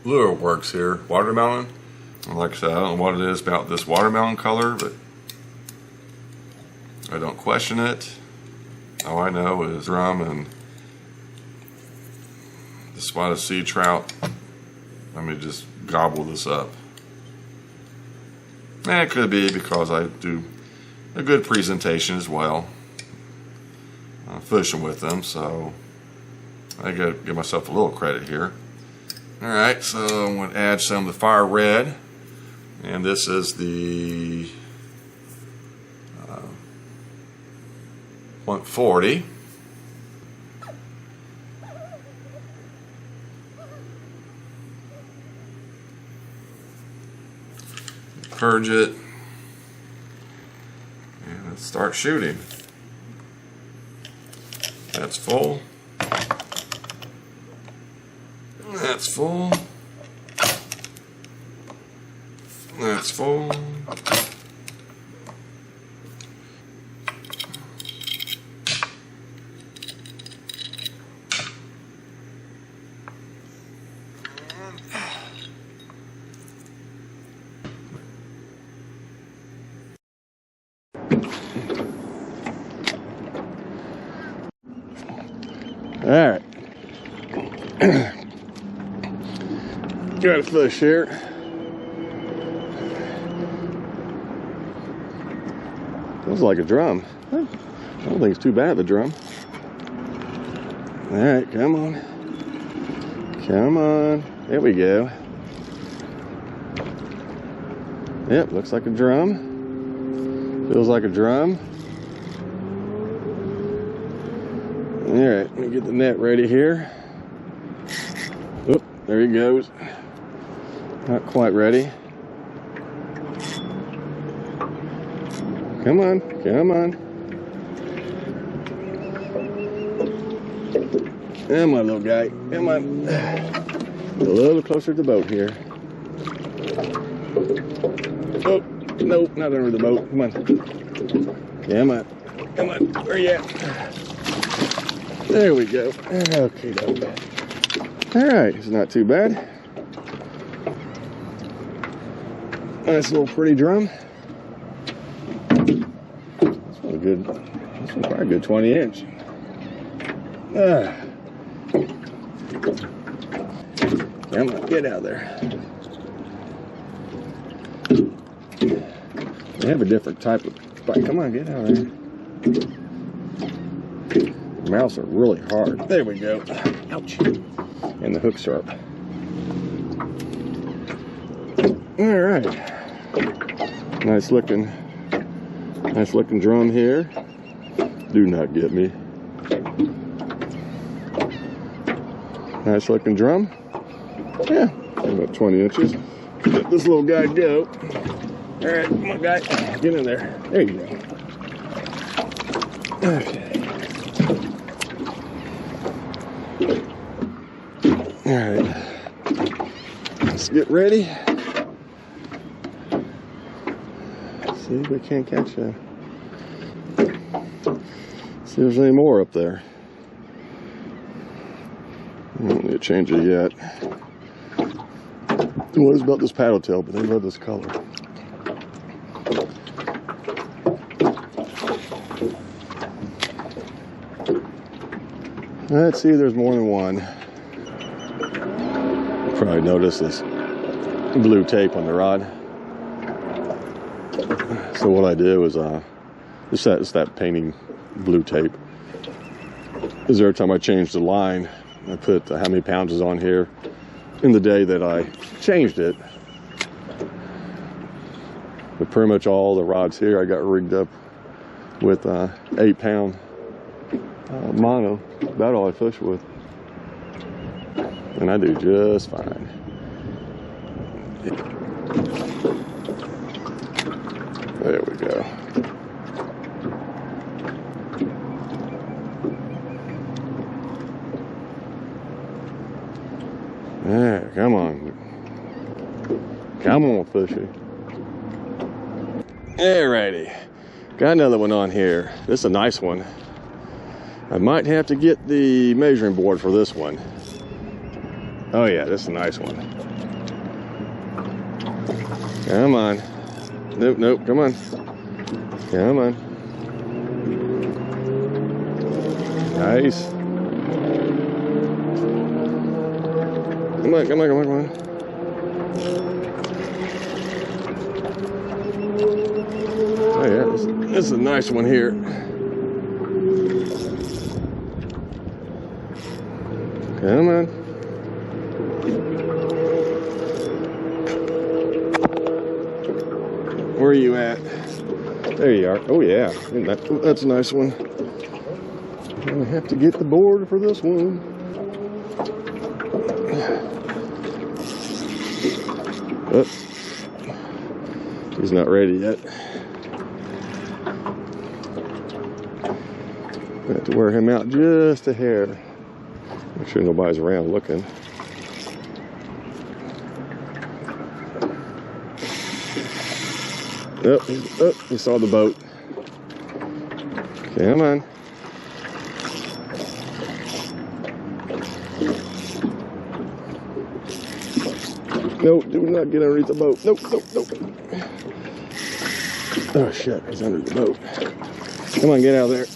lure works here. Watermelon. Like I said, I don't know what it is about this watermelon color, but I don't question it. All I know is drum and the spotted sea trout. Let me just gobble this up. And it could be because I do a good presentation as well, fishing with them, so I gotta give myself a little credit here. Alright, so I'm going to add some of the fire red, and this is the 140. Purge it, and let's start shooting. That's full. That's full. That's full. All right. Got a fish here. Feels like a drum. I don't think it's too bad of a drum. All right, come on. Come on. There we go. Yep, looks like a drum. Feels like a drum. All right, let me get the net ready here. Oop, there he goes. Not quite ready. Come on, come on. Come on, little guy. Come on. A little closer to the boat here. Oh, nope, not under the boat. Come on. Come on. Come on. Where you at? There we go. Okay, all right, it's not too bad. Nice little pretty drum. It's a good, this one's probably a good 20 inch. Come on, get out there. They have a different type of bite. Come on, get out there. Mouths are really hard. There we go. Ouch. And the hook's sharp. All right. Nice looking drum here. Do not get me. Nice looking drum. Yeah, about 20 inches. Let this little guy go. All right, come on, guy. Get in there. There you go. Okay. All right, let's get ready. See if we can't catch a. See if there's any more up there. I don't need to change it yet. What is about this paddle tail? But they love this color. Let's see if there's more than one. Probably noticed this blue tape on the rod. So what I did was just that painting blue tape. Is every time I changed the line, I put how many pounds is on here in the day that I changed it. But pretty much all the rods here I got rigged up with 8-pound mono. About all I fish with. And I do just fine. There we go. There, come on. Come on, fishy. Alrighty. Got another one on here. This is a nice one. I might have to get the measuring board for this one. Oh yeah, this is a nice one. Come on. Nope, nope, come on. Come on. Nice. Come on, come on, come on, come on. Oh yeah, this is a nice one here. Come on. Where are you at? There you are. Oh yeah, that's a nice one. I'm gonna have to get the board for this one. Oh, he's not ready yet. I have to wear him out just a hair. Make sure nobody's around looking. Oh, he saw the boat. Come on. No, do not get underneath the boat. Nope, nope, nope. Oh shit, he's under the boat. Come on, get out of there.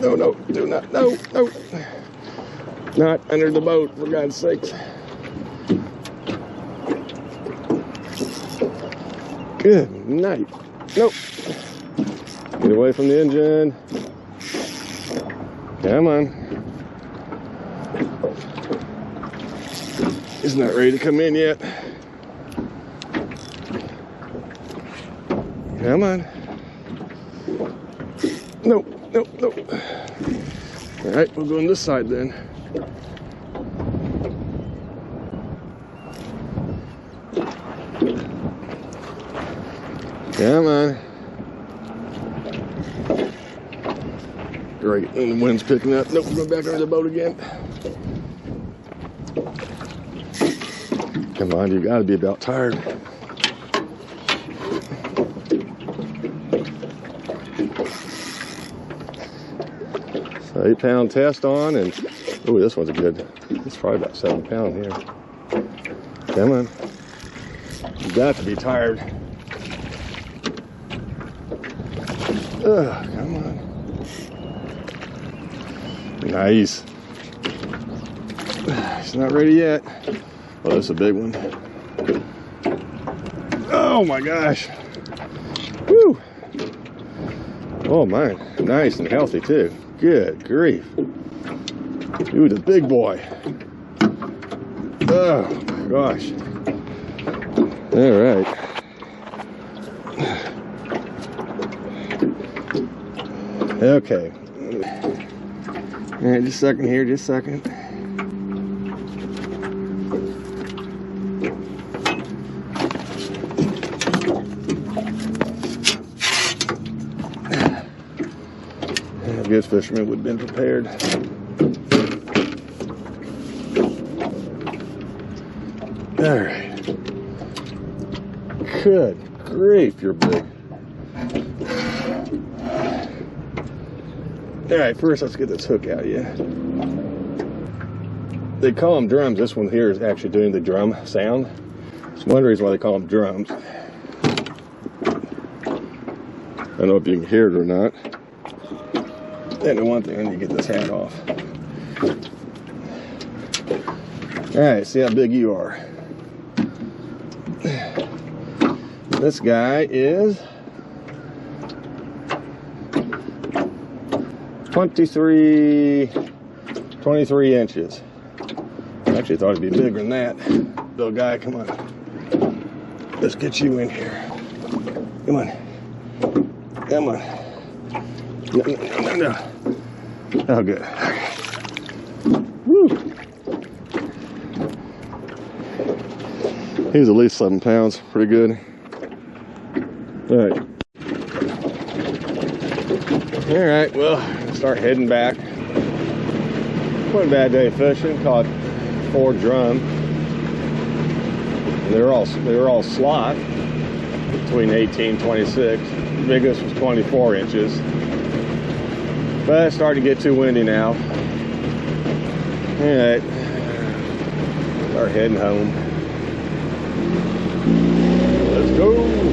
No, no, do not, no, no. Not under the boat, for God's sakes. Good night. Nope. Get away from the engine. Come on. He's not ready to come in yet. Come on. Nope, nope, nope. All right, we'll go on this side then. Come on. Great, and the wind's picking up. Nope, we're going back under the boat again. Come on, you gotta be about tired. So 8-pound test on, and oh, this one's a good. It's probably about 7 pound here. Come on. You got to be tired. Ugh, come on. Nice. He's not ready yet. Oh, that's a big one. Oh my gosh. Woo. Oh man, nice and healthy too. Good grief. Ooh, the big boy. Oh my gosh. All right. Okay. All right, just a second here, just a second. I guess fishermen would have been prepared. All right. Good grief, you're big. All right, first let's get this hook out of you. They call them drums. This one here is actually doing the drum sound. It's one reason why they call them drums. I don't know if you can hear it or not. And the one thing, I need to get this hat off. All right, see how big you are. This guy is 23 inches. I actually thought it'd be bigger than that. Little guy, come on. Let's get you in here. Come on. Come on. No, no, no, no. Oh, good. Okay. Woo. He's at least 7 pounds. Pretty good. All right. All right, well, start heading back. One bad day fishing. Caught 4 drum. They were all slot between 18 and 26. The biggest was 24 inches. But it's starting to get too windy now. All right, Start heading home. Let's go.